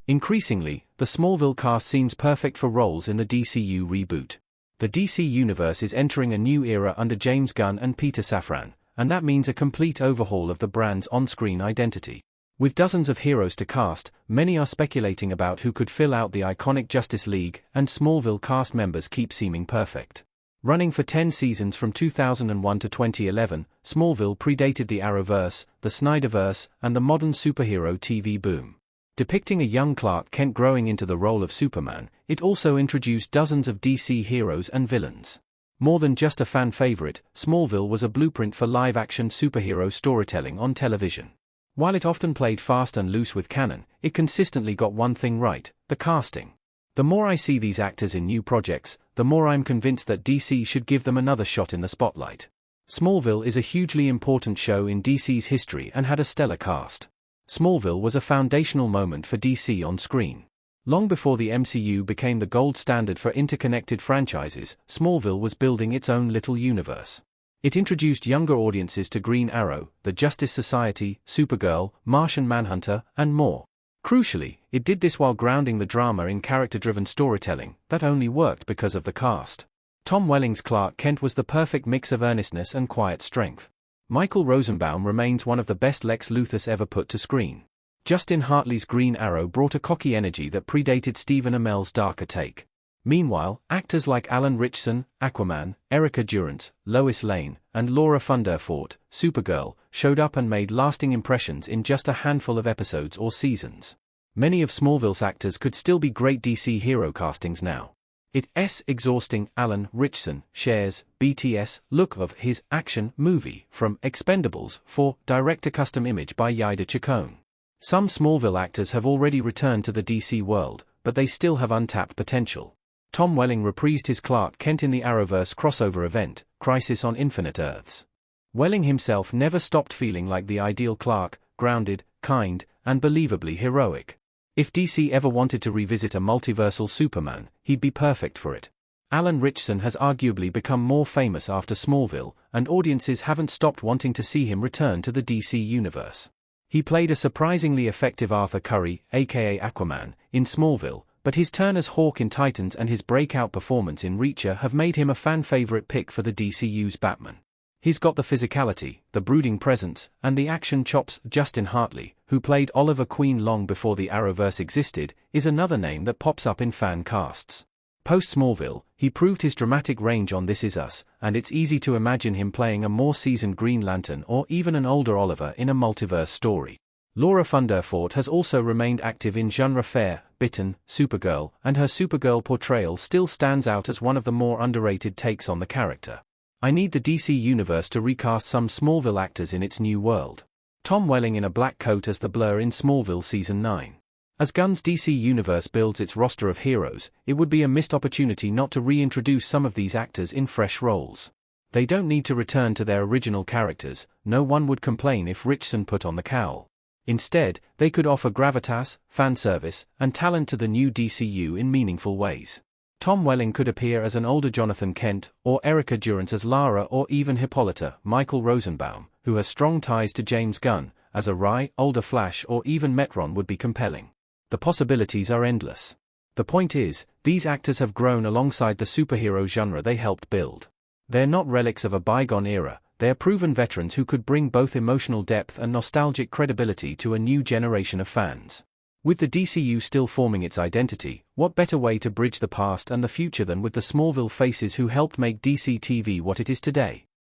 Increasingly, the Smallville cast seems perfect for roles in the DCU reboot. The DC Universe is entering a new era under James Gunn and Peter Safran, and that means a complete overhaul of the brand's on-screen identity. With dozens of heroes to cast, many are speculating about who could fill out the iconic Justice League, and Smallville cast members keep seeming perfect. Running for 10 seasons from 2001 to 2011, Smallville predated the Arrowverse, the Snyderverse, and the modern superhero TV boom. Depicting a young Clark Kent growing into the role of Superman, it also introduced dozens of DC heroes and villains. More than just a fan favorite, Smallville was a blueprint for live-action superhero storytelling on television. While it often played fast and loose with canon, it consistently got one thing right: the casting. The more I see these actors in new projects, the more I'm convinced that DC should give them another shot in the spotlight. Smallville is a hugely important show in DC's history and had a stellar cast. Smallville was a foundational moment for DC on screen. Long before the MCU became the gold standard for interconnected franchises, Smallville was building its own little universe. It introduced younger audiences to Green Arrow, the Justice Society, Supergirl, Martian Manhunter, and more. Crucially, it did this while grounding the drama in character-driven storytelling that only worked because of the cast. Tom Welling's Clark Kent was the perfect mix of earnestness and quiet strength. Michael Rosenbaum remains one of the best Lex Luthors ever put to screen. Justin Hartley's Green Arrow brought a cocky energy that predated Stephen Amell's darker take. Meanwhile, actors like Alan Ritchson, Aquaman, Erica Durance, Lois Lane, and Laura Thunderfort, Supergirl, showed up and made lasting impressions in just a handful of episodes or seasons. Many of Smallville's actors could still be great DC hero castings now. It's exhausting. Alan Ritchson shares BTS look of his action movie from Expendables 4 direct-to-custom image by Yida Chacon. Some Smallville actors have already returned to the DC world, but they still have untapped potential. Tom Welling reprised his Clark Kent in the Arrowverse crossover event, Crisis on Infinite Earths. Welling himself never stopped feeling like the ideal Clark, grounded, kind, and believably heroic. If DC ever wanted to revisit a multiversal Superman, he'd be perfect for it. Alan Ritchson has arguably become more famous after Smallville, and audiences haven't stopped wanting to see him return to the DC universe. He played a surprisingly effective Arthur Curry, aka Aquaman, in Smallville, but his turn as Hawk in Titans and his breakout performance in Reacher have made him a fan-favorite pick for the DCU's Batman. He's got the physicality, the brooding presence, and the action chops. Justin Hartley, who played Oliver Queen long before the Arrowverse existed, is another name that pops up in fan casts. Post-Smallville, he proved his dramatic range on This Is Us, and it's easy to imagine him playing a more seasoned Green Lantern or even an older Oliver in a multiverse story. Laura Thunderfort has also remained active in genre fare, Bitten, Supergirl, and her Supergirl portrayal still stands out as one of the more underrated takes on the character. I need the DC universe to recast some Smallville actors in its new world. Tom Welling in a black coat as the Blur in Smallville Season 9. As Gunn's DC universe builds its roster of heroes, it would be a missed opportunity not to reintroduce some of these actors in fresh roles. They don't need to return to their original characters. No one would complain if Ritchson put on the cowl. Instead, they could offer gravitas, fan service, and talent to the new DCU in meaningful ways. Tom Welling could appear as an older Jonathan Kent, or Erica Durance as Lara, or even Hippolyta. Michael Rosenbaum, who has strong ties to James Gunn, as a wry, older Flash, or even Metron would be compelling. The possibilities are endless. The point is, these actors have grown alongside the superhero genre they helped build. They're not relics of a bygone era, they're proven veterans who could bring both emotional depth and nostalgic credibility to a new generation of fans. With the DCU still forming its identity, what better way to bridge the past and the future than with the Smallville faces who helped make DC TV what it is today?